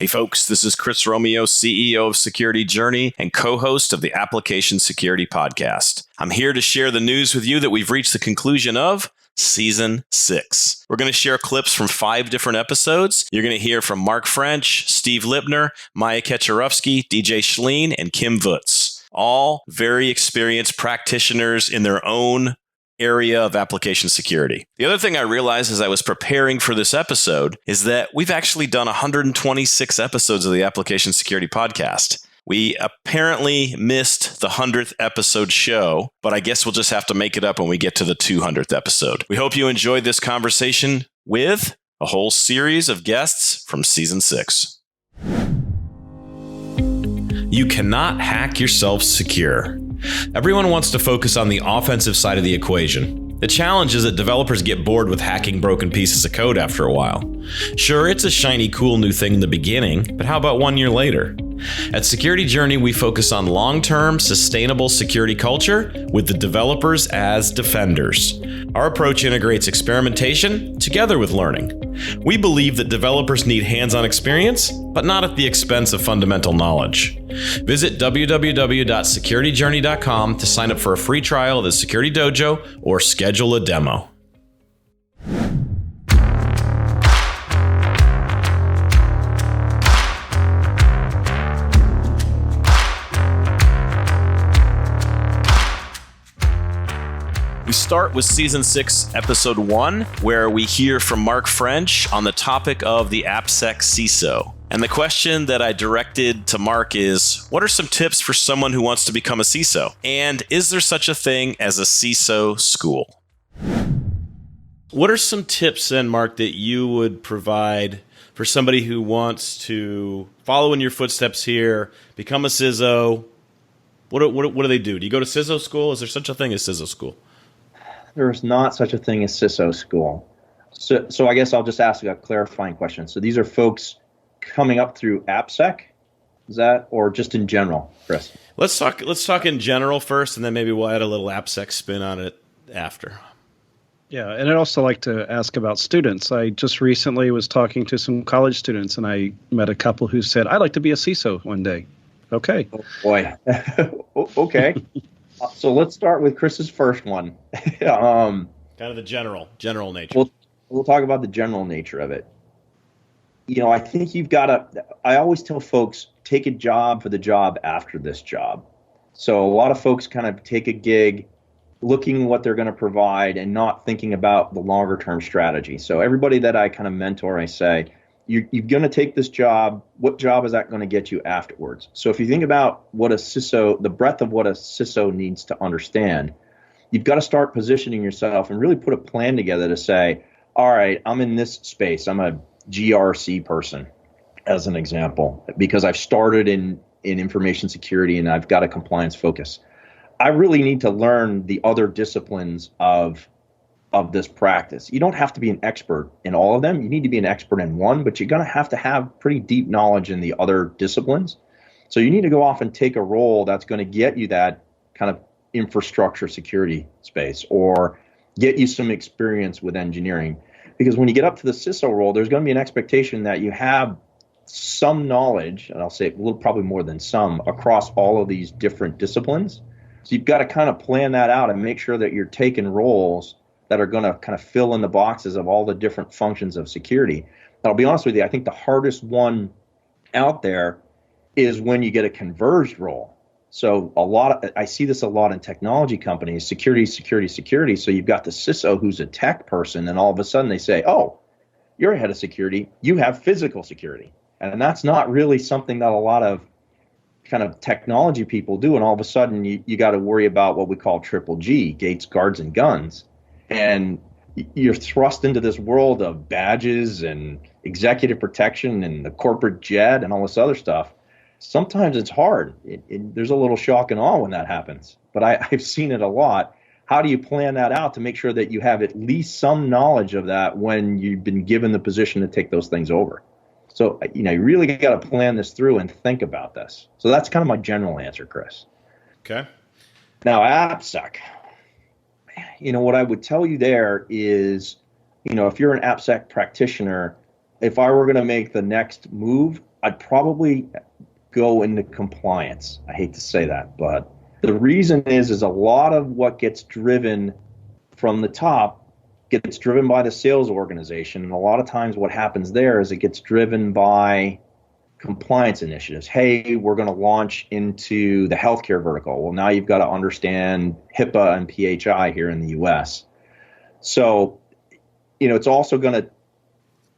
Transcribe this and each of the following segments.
Hey folks, this is Chris Romeo, CEO of Security Journey and co-host of the Application Security Podcast. I'm here to share the news with you that we've reached the conclusion of Season 6. We're going to share clips from 5 different episodes. You're going to hear from Marc French, Steve Lipner, Maya Kaczorowski, DJ Schleen, and Kim Wuyts. All very experienced practitioners in their own area of application security. The other thing I realized as I was preparing for this episode is that we've actually done 126 episodes of the Application Security Podcast. We apparently missed the 100th episode show, but I guess we'll just have to make it up when we get to the 200th episode. We hope you enjoyed this conversation with a whole series of guests from Season 6. You cannot hack yourself secure. Everyone wants to focus on the offensive side of the equation. The challenge is that developers get bored with hacking broken pieces of code after a while. Sure, it's a shiny, cool new thing in the beginning, but how about 1 year later? At Security Journey, we focus on long-term, sustainable security culture with the developers as defenders. Our approach integrates experimentation together with learning. We believe that developers need hands-on experience, but not at the expense of fundamental knowledge. Visit www.securityjourney.com to sign up for a free trial of the Security Dojo or schedule a demo. We start with Season 6, Episode 1, where we hear from Marc French on the topic of the AppSec CISO. And the question that I directed to Marc is, what are some tips for someone who wants to become a CISO? And is there such a thing as a CISO school? What are some tips then, Marc, that you would provide for somebody who wants to follow in your footsteps here, become a CISO? What do they do? Do you go to CISO school? Is there such a thing as CISO school? There's not such a thing as CISO school. So I guess I'll just ask a clarifying question. So these are folks coming up through AppSec, is that, or just in general, Chris? Let's talk in general first, and then maybe we'll add a little AppSec spin on it after. Yeah, and I'd also like to ask about students. I just recently was talking to some college students, and I met a couple who said, I'd like to be a CISO one day. Okay. Oh, boy. Okay. So let's start with Chris's first one. Kind of the general nature. We'll talk about the general nature of it. You know, I think you've got to, I always tell folks, take a job for the job after this job. So a lot of folks kind of take a gig looking what they're going to provide and not thinking about the longer term strategy. So everybody that I kind of mentor, I say, you're going to take this job. What job is that going to get you afterwards? So if you think about what a CISO, the breadth of what a CISO needs to understand, you've got to start positioning yourself and really put a plan together to say, all right, I'm in this space. I'm a GRC person, as an example, because I've started in information security and I've got a compliance focus. I really need to learn the other disciplines of this practice. You don't have to be an expert in all of them. You need to be an expert in one, but you're going to have pretty deep knowledge in the other disciplines. So you need to go off and take a role that's going to get you that kind of infrastructure security space or get you some experience with engineering. Because when you get up to the CISO role, there's going to be an expectation that you have some knowledge, and I'll say a little, probably more than some, across all of these different disciplines. So you've got to kind of plan that out and make sure that you're taking roles that are going to kind of fill in the boxes of all the different functions of security. But I'll be honest with you, I think the hardest one out there is when you get a converged role. So I see this a lot in technology companies, security. So you've got the CISO who's a tech person, and all of a sudden they say, oh, you're a head of security, you have physical security. And that's not really something that a lot of kind of technology people do. And all of a sudden you got to worry about what we call triple G, gates, guards, and guns. And you're thrust into this world of badges and executive protection and the corporate jet and all this other stuff. Sometimes it's hard. There's a little shock and awe when that happens, but I've seen it a lot. How do you plan that out to make sure that you have at least some knowledge of that when you've been given the position to take those things over? So, you know, you really got to plan this through and think about this. So that's kind of my general answer, Chris. Okay. Now, AppSec. You know, what I would tell you there is, you know, if you're an AppSec practitioner, if I were going to make the next move, I'd probably go into compliance. I hate to say that, but the reason is a lot of what gets driven from the top gets driven by the sales organization. And a lot of times what happens there is it gets driven by compliance initiatives. Hey, we're going to launch into the healthcare vertical. Well, now you've got to understand HIPAA and PHI here in the US. So, it's also going to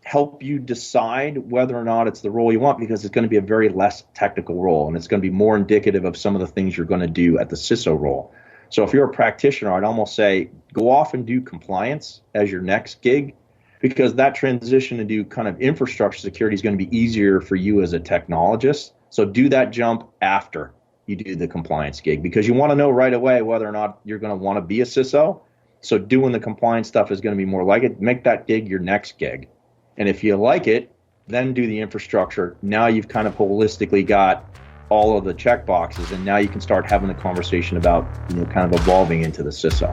help you decide whether or not it's the role you want, because it's going to be a very less technical role, and it's going to be more indicative of some of the things you're going to do at the CISO role. So if you're a practitioner, I'd almost say go off and do compliance as your next gig, because that transition to do kind of infrastructure security is going to be easier for you as a technologist. So do that jump after you do the compliance gig, because you want to know right away whether or not you're going to want to be a CISO. So doing the compliance stuff is going to be more like it. Make that gig your next gig. And if you like it, then do the infrastructure. Now you've kind of holistically got all of the check boxes, and now you can start having the conversation about, kind of evolving into the CISO.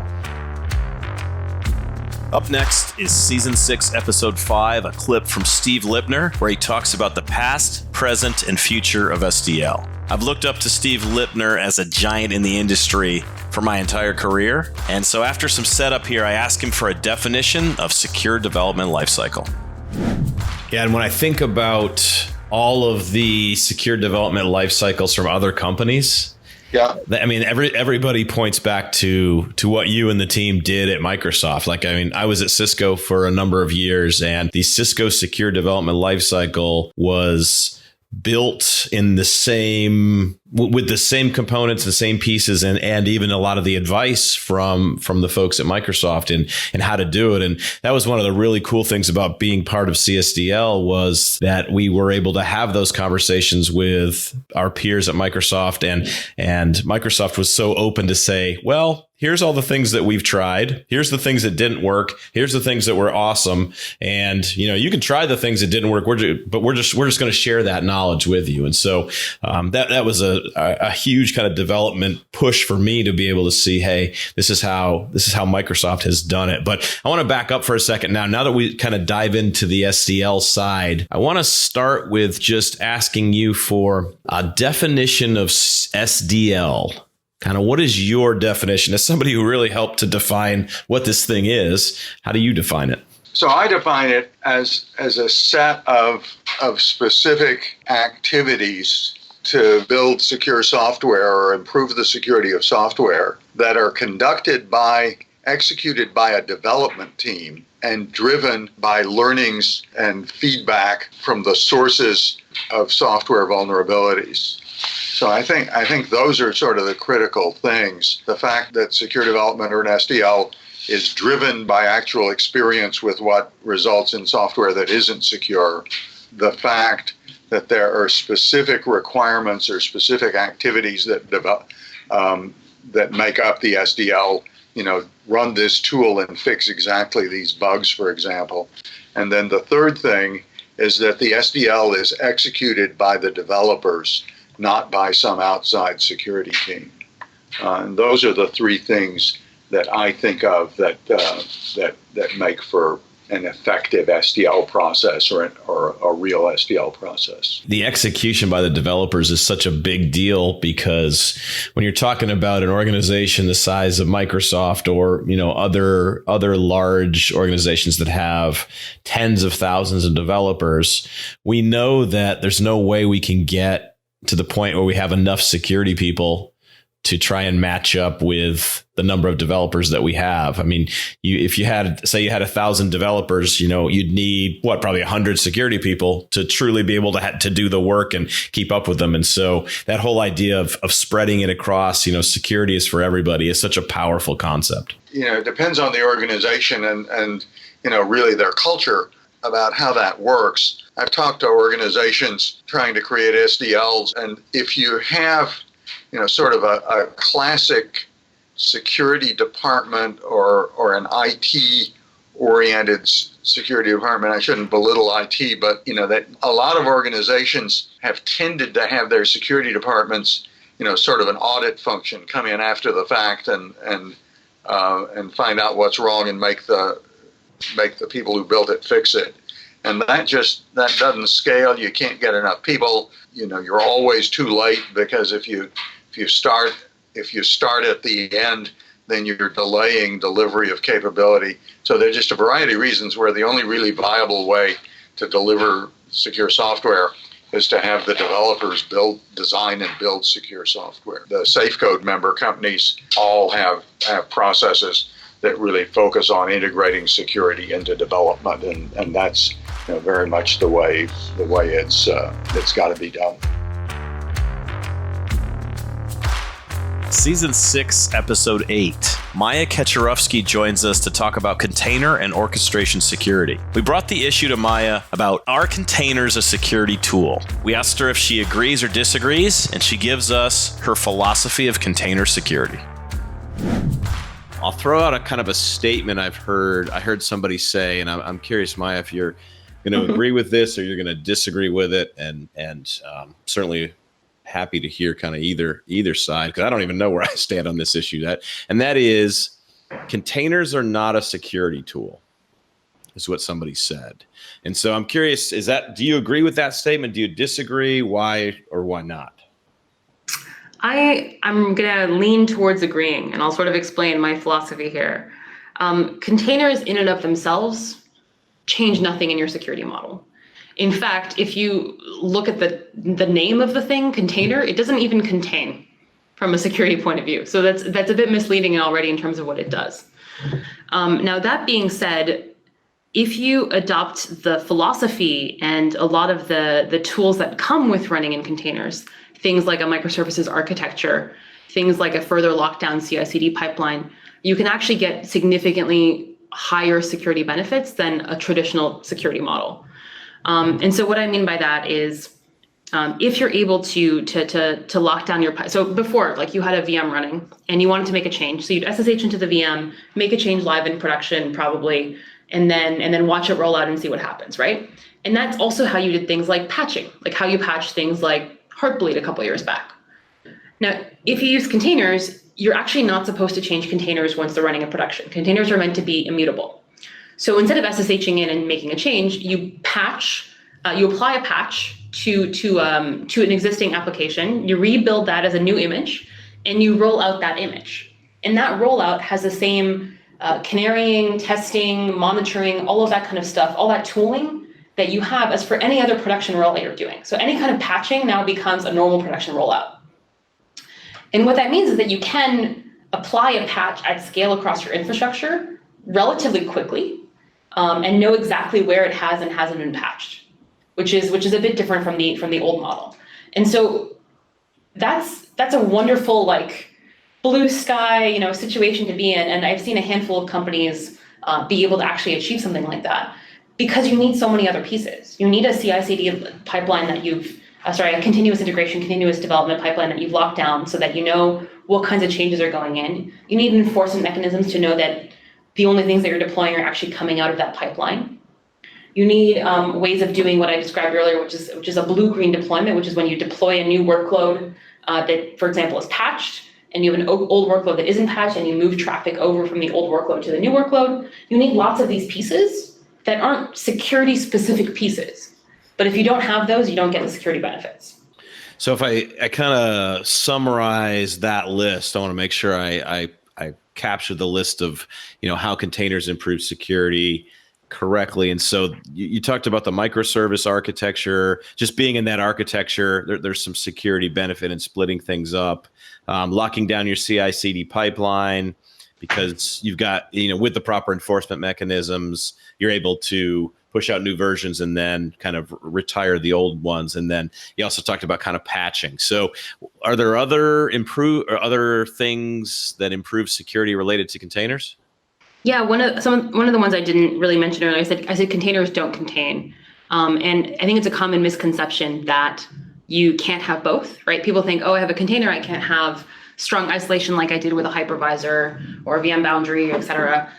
Up next is Season 6, Episode 5, a clip from Steve Lipner, where he talks about the past, present, and future of SDL. I've looked up to Steve Lipner as a giant in the industry for my entire career, and so after some setup here, I asked him for a definition of secure development lifecycle. Yeah, and when I think about all of the secure development life cycles from other companies, I mean, everybody points back to what you and the team did at Microsoft. I was at Cisco for a number of years, and the Cisco secure development life cycle was built in with the same components, the same pieces, and even a lot of the advice from the folks at Microsoft and how to do it. And that was one of the really cool things about being part of CSDL, was that we were able to have those conversations with our peers at Microsoft, and Microsoft was so open to say, well, here's all the things that we've tried. Here's the things that didn't work. Here's the things that were awesome. And, you can try the things that didn't work, but we're just going to share that knowledge with you. And so that was a huge kind of development push for me to be able to see, hey, this is how Microsoft has done it. But I want to back up for a second now that we kind of dive into the SDL side. I want to start with just asking you for a definition of SDL. Kind of, what is your definition? As somebody who really helped to define what this thing is, how do you define it? So I define it as a set of specific activities to build secure software or improve the security of software that are executed by a development team and driven by learnings and feedback from the sources of software vulnerabilities. So I think those are sort of the critical things. The fact that secure development, or an SDL, is driven by actual experience with what results in software that isn't secure. The fact that there are specific requirements or specific activities that make up the SDL, run this tool and fix exactly these bugs, for example. And then the third thing is that the SDL is executed by the developers, not by some outside security team. And those are the three things that I think of that make for an effective SDL process or a real SDL process. The execution by the developers is such a big deal, because when you're talking about an organization the size of Microsoft or other large organizations that have tens of thousands of developers, we know that there's no way we can get to the point where we have enough security people to try and match up with the number of developers that we have. I mean, if you had 1,000 developers, you'd need probably 100 security people to truly be able to do the work and keep up with them. And so that whole idea of spreading it across, security is for everybody, is such a powerful concept. It depends on the organization and really their culture about how that works. I've talked to organizations trying to create SDLs, and if you have sort of a classic security department or an IT-oriented security department, I shouldn't belittle IT, but that a lot of organizations have tended to have their security departments, sort of an audit function, come in after the fact and find out what's wrong and make the people who built it fix it. And that doesn't scale. You can't get enough people. You're always too late, because if you start at the end, then you're delaying delivery of capability. So there's just a variety of reasons where the only really viable way to deliver secure software is to have the developers design and build secure software. The SafeCode member companies all have processes that really focus on integrating security into development, and that's very much the way it's got to be done. Season 6, Episode 8. Maya Kaczorowski joins us to talk about container and orchestration security. We brought the issue to Maya about, are containers a security tool? We asked her if she agrees or disagrees, and she gives us her philosophy of container security. I'll throw out a kind of a statement I heard somebody say, and I'm curious, Maya, if you're going to agree with this or you're going to disagree with it, and certainly happy to hear kind of either side, because I don't even know where I stand on this issue. That is, containers are not a security tool, is what somebody said. And so I'm curious, do you agree with that statement? Do you disagree? Why or why not? I'm going to lean towards agreeing, and I'll sort of explain my philosophy here. Containers in and of themselves change nothing in your security model. In fact, if you look at the name of the thing, container, it doesn't even contain from a security point of view. So that's a bit misleading already in terms of what it does. Now, that being said, if you adopt the philosophy and a lot of the tools that come with running in containers, things like a microservices architecture, things like a further lockdown CI/CD pipeline, you can actually get significantly higher security benefits than a traditional security model. And so what I mean by that is, if you're able to lock down your so before, like, you had a VM running and you wanted to make a change, so you'd SSH into the VM, make a change live in production probably, and then watch it roll out and see what happens, right? And that's also how you did things like patching, like how you patched things like Heartbleed a couple years back. Now, if you use containers, you're actually not supposed to change containers once they're running in production. Containers are meant to be immutable. So instead of SSHing in and making a change, you apply a patch to an existing application, you rebuild that as a new image, and you roll out that image. And that rollout has the same canarying, testing, monitoring, all of that kind of stuff, all that tooling that you have as for any other production rollout you're doing. So any kind of patching now becomes a normal production rollout. And what that means is that you can apply a patch at scale across your infrastructure relatively quickly, and know exactly where it has and hasn't been patched, which is a bit different from the old model. And so that's a wonderful, like, blue sky, situation to be in. And I've seen a handful of companies be able to actually achieve something like that, because you need so many other pieces. You need a CI/CD pipeline that a continuous integration, continuous development pipeline that you've locked down so that you know what kinds of changes are going in. You need enforcement mechanisms to know that the only things that you're deploying are actually coming out of that pipeline. You need ways of doing what I described earlier, which is a blue-green deployment, which is when you deploy a new workload that, for example, is patched, and you have an old workload that isn't patched, and you move traffic over from the old workload to the new workload. You need lots of these pieces that aren't security-specific pieces. But if you don't have those, you don't get the security benefits. So if I kind of summarize that list, I want to make sure I capture the list of, how containers improve security correctly. And so you talked about the microservice architecture, just being in that architecture, there's some security benefit in splitting things up, locking down your CI/CD pipeline, because you've got, with the proper enforcement mechanisms, you're able to push out new versions and then kind of retire the old ones. And then you also talked about kind of patching. So are there other things that improve security related to containers? Yeah, one of the ones I didn't really mention earlier, I said containers don't contain. And I think it's a common misconception that you can't have both, right? People think, I have a container, I can't have strong isolation like I did with a hypervisor or a VM boundary, et cetera.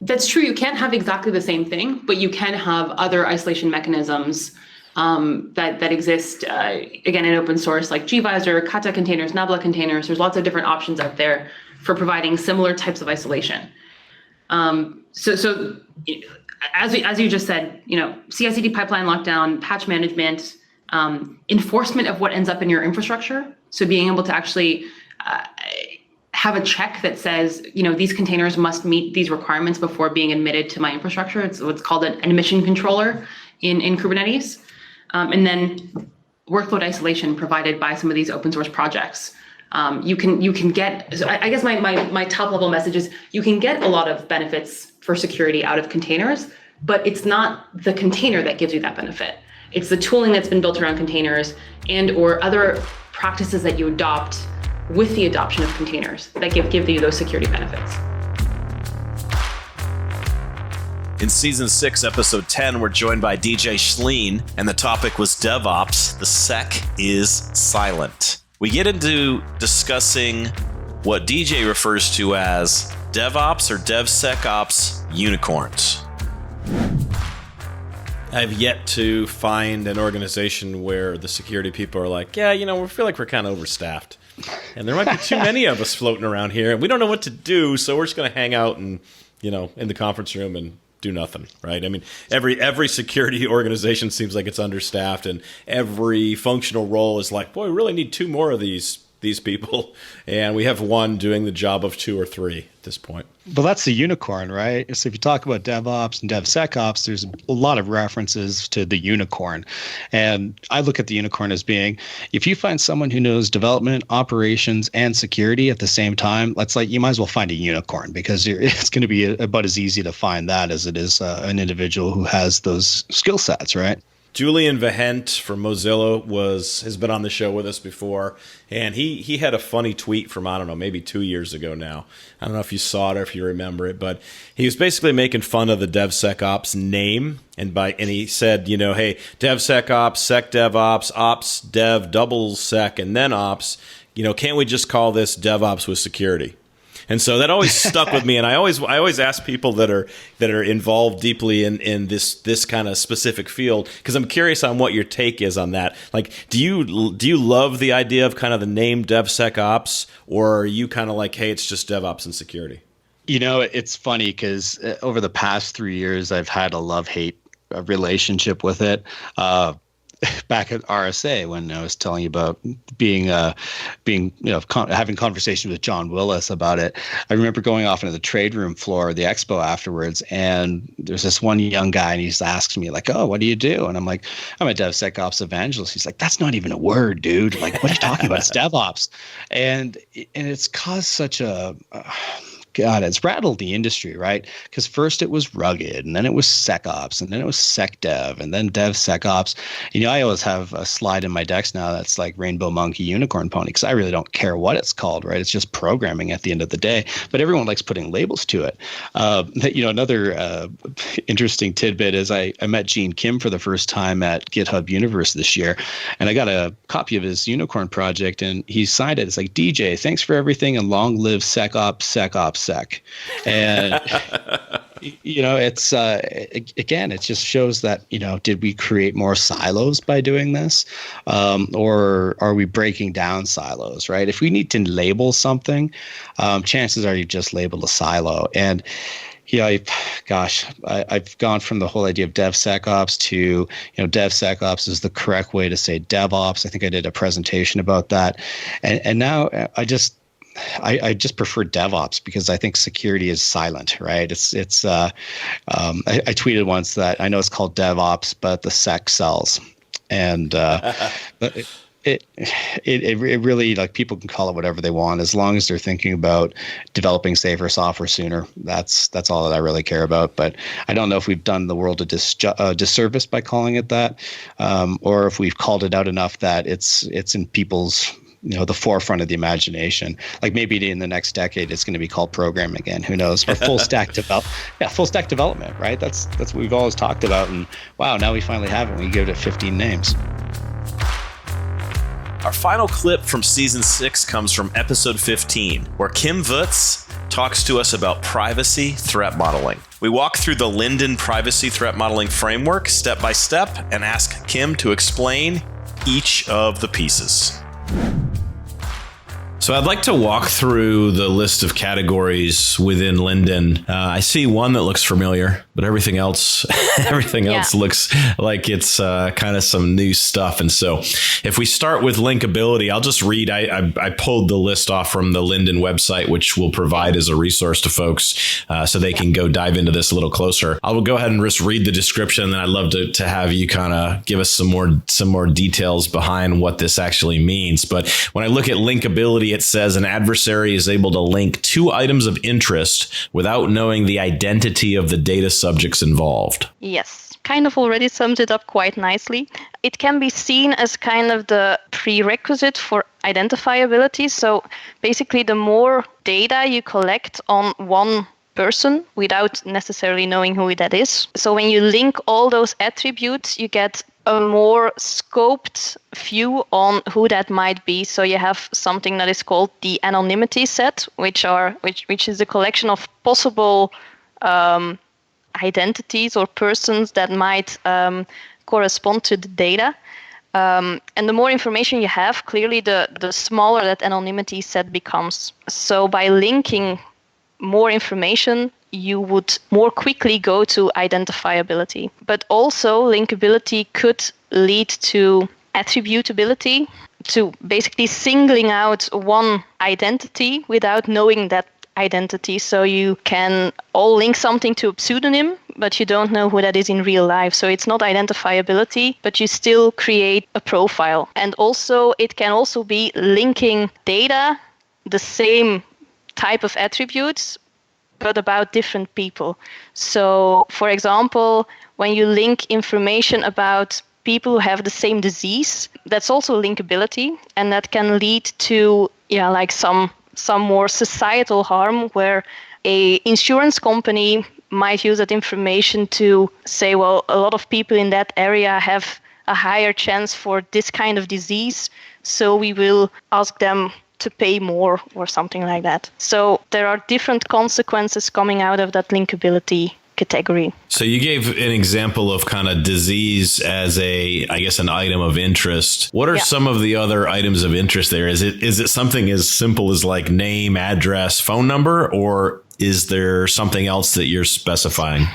That's true. You can't have exactly the same thing, but you can have other isolation mechanisms that exist, again, in open source, like gvisor, kata containers, nabla containers. There's lots of different options out there for providing similar types of isolation. So as you just said, CI/CD pipeline lockdown, patch management, enforcement of what ends up in your infrastructure. So being able to actually have a check that says, these containers must meet these requirements before being admitted to my infrastructure. It's what's called an admission controller in Kubernetes. And then workload isolation provided by some of these open source projects. You can get, so I guess my top level message is you can get a lot of benefits for security out of containers, but it's not the container that gives you that benefit. It's the tooling that's been built around containers and or other practices that you adopt with the adoption of containers that give you those security benefits. In Season 6, Episode 10, we're joined by DJ Schleen, and the topic was DevOps. The sec is silent. We get into discussing what DJ refers to as DevOps or DevSecOps unicorns. I've yet to find an organization where the security people are like, we feel like we're kind of overstaffed. And there might be too many of us floating around here, and we don't know what to do, so we're just going to hang out and, in the conference room and do nothing, right? I mean, every security organization seems like it's understaffed, and every functional role is like, boy, we really need 2 more of these people, and we have one doing the job of 2 or 3 at this point. But that's the unicorn, right? So if you talk about DevOps and DevSecOps, there's a lot of references to the unicorn. And I look at the unicorn as being, if you find someone who knows development, operations, and security at the same time, that's like, you might as well find a unicorn, because it's going to be about as easy to find that as it is an individual who has those skill sets, right? Julian Vahent from Mozilla has been on the show with us before, and he had a funny tweet from, I don't know, maybe 2 years ago now. I don't know if you saw it or if you remember it, but he was basically making fun of the DevSecOps name, and he said, hey, DevSecOps, SecDevOps, Ops, Dev, double Sec, and then Ops. Can't we just call this DevOps with security? And so that always stuck with me, and I always ask people that are involved deeply in this kind of specific field, because I'm curious on what your take is on that. Like, do you love the idea of kind of the name DevSecOps, or are you kind of like, hey, it's just DevOps and security? It's funny because over the past 3 years, I've had a love-hate relationship with it. Back at RSA, when I was telling you about having conversations with John Willis about it, I remember going off into the trade room floor of the expo afterwards, and there's this one young guy, and he's asking me like, "Oh, what do you do?" And I'm like, "I'm a DevSecOps evangelist." He's like, "That's not even a word, dude. Like, what are you talking about? It's DevOps." And it's caused such a God, it's rattled the industry, right? Because first it was rugged, and then it was SecOps, and then it was SecDev, and then DevSecOps. I always have a slide in my decks now that's like Rainbow Monkey Unicorn Pony, because I really don't care what it's called, right? It's just programming at the end of the day. But everyone likes putting labels to it. Another interesting tidbit is I met Gene Kim for the first time at GitHub Universe this year, and I got a copy of his Unicorn project, and he signed it. It's like, DJ, thanks for everything, and long live SecOps, SecOps, Sec. And it's again, it just shows that did we create more silos by doing this, or are we breaking down silos, right? If we need to label something, chances are you just labeled a silo. And I've gone from the whole idea of DevSecOps to, DevSecOps is the correct way to say DevOps. I think I did a presentation about that, and now I just prefer DevOps, because I think security is silent, right? I tweeted once that I know it's called DevOps, but the sec sells, and it really, like, people can call it whatever they want as long as they're thinking about developing safer software sooner. That's all that I really care about. But I don't know if we've done the world a disservice by calling it that, or if we've called it out enough that it's in people's the forefront of the imagination. Like, maybe in the next decade, it's going to be called programming again. Who knows? Or full stack development, right? That's what we've always talked about. And wow, now we finally have it. We give it 15 names. Our final clip from Season 6 comes from Episode 15, where Kim Wuyts talks to us about privacy threat modeling. We walk through the Linden privacy threat modeling framework step by step and ask Kim to explain each of the pieces. So I'd like to walk through the list of categories within Linden. I see one that looks familiar. but everything else looks like it's kind of some new stuff. And so if we start with linkability, I'll just read, I pulled the list off from the Linden website, which we'll provide as a resource to folks so they can go dive into this a little closer. I will go ahead and just read the description, and then I'd love to have you kind of give us some more details behind what this actually means. But when I look at linkability, it says an adversary is able to link two items of interest without knowing the identity of the data subjects involved. Yes, kind of already summed it up quite nicely. It can be seen as kind of the prerequisite for identifiability. So basically, the more data you collect on one person without necessarily knowing who that is. So when you link all those attributes, you get a more scoped view on who that might be. So you have something that is called the anonymity set, which is a collection of possible identities or persons that might correspond to the data. And the more information you have, clearly the smaller that anonymity set becomes. So by linking more information, you would more quickly go to identifiability. But also linkability could lead to attributability, to basically singling out one identity without knowing that identity. So you can all link something to a pseudonym, but you don't know who that is in real life. So it's not identifiability, but you still create a profile. And also it can also be linking data, the same type of attributes, but about different people. So for example, when you link information about people who have the same disease, that's also linkability, and that can lead to like some more societal harm, where a insurance company might use that information to say, well, a lot of people in that area have a higher chance for this kind of disease, so we will ask them to pay more or something like that. So there are different consequences coming out of that linkability category. So you gave an example of kind of disease as an item of interest. What are some of the other items of interest there? Is it something as simple as like name, address, phone number, or is there something else that you're specifying?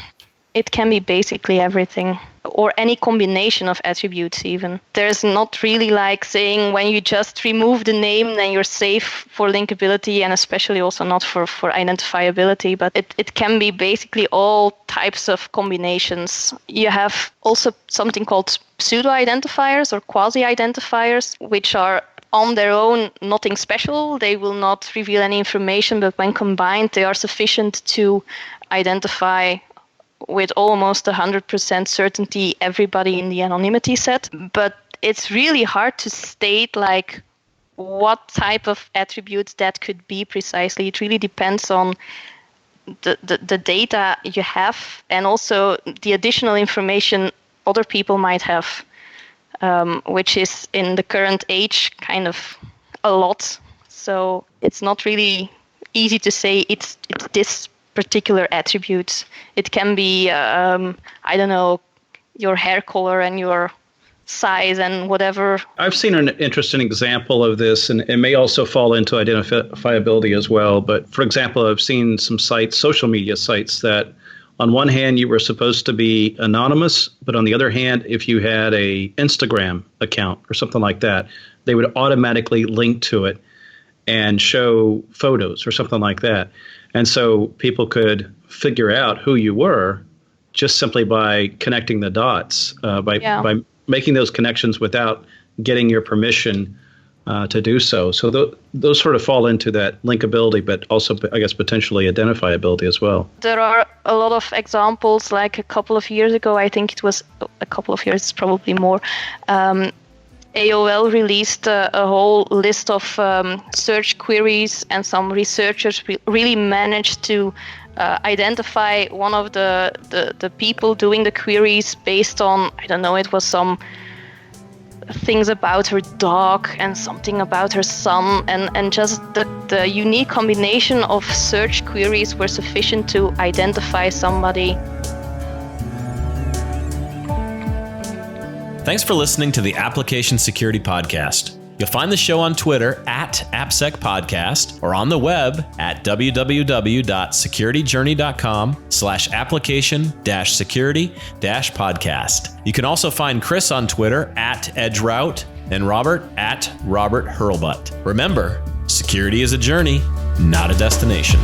It can be basically everything, or any combination of attributes even. There's not really like saying when you just remove the name, then you're safe for linkability, and especially also not for identifiability, but it can be basically all types of combinations. You have also something called pseudo-identifiers or quasi-identifiers, which are on their own nothing special. They will not reveal any information, but when combined, they are sufficient to identify with almost 100% certainty everybody in the anonymity set. But it's really hard to state like what type of attributes that could be precisely. It really depends on the data you have, and also the additional information other people might have, which is in the current age kind of a lot. So it's not really easy to say it's this particular attributes. It can be, your hair color and your size and whatever. I've seen an interesting example of this, and it may also fall into identifiability as well. But for example, I've seen some sites, social media sites, that on one hand, you were supposed to be anonymous, but on the other hand, if you had a Instagram account or something like that, they would automatically link to it and show photos or something like that. And so people could figure out who you were just simply by connecting the dots, by making those connections without getting your permission to do so. So those sort of fall into that linkability, but also, I guess, potentially identifiability as well. There are a lot of examples. Like a couple of years ago, I think it was a couple of years, probably more, AOL released a whole list of search queries, and some researchers really managed to identify one of the people doing the queries based on, it was some things about her dog and something about her son, and just the unique combination of search queries were sufficient to identify somebody. Thanks for listening to the Application Security Podcast. You'll find the show on Twitter at AppSec Podcast or on the web at www.securityjourney.com/application-security-podcast. You can also find Chris on Twitter at EdgeRoute and Robert at Robert Hurlbut. Remember, security is a journey, not a destination.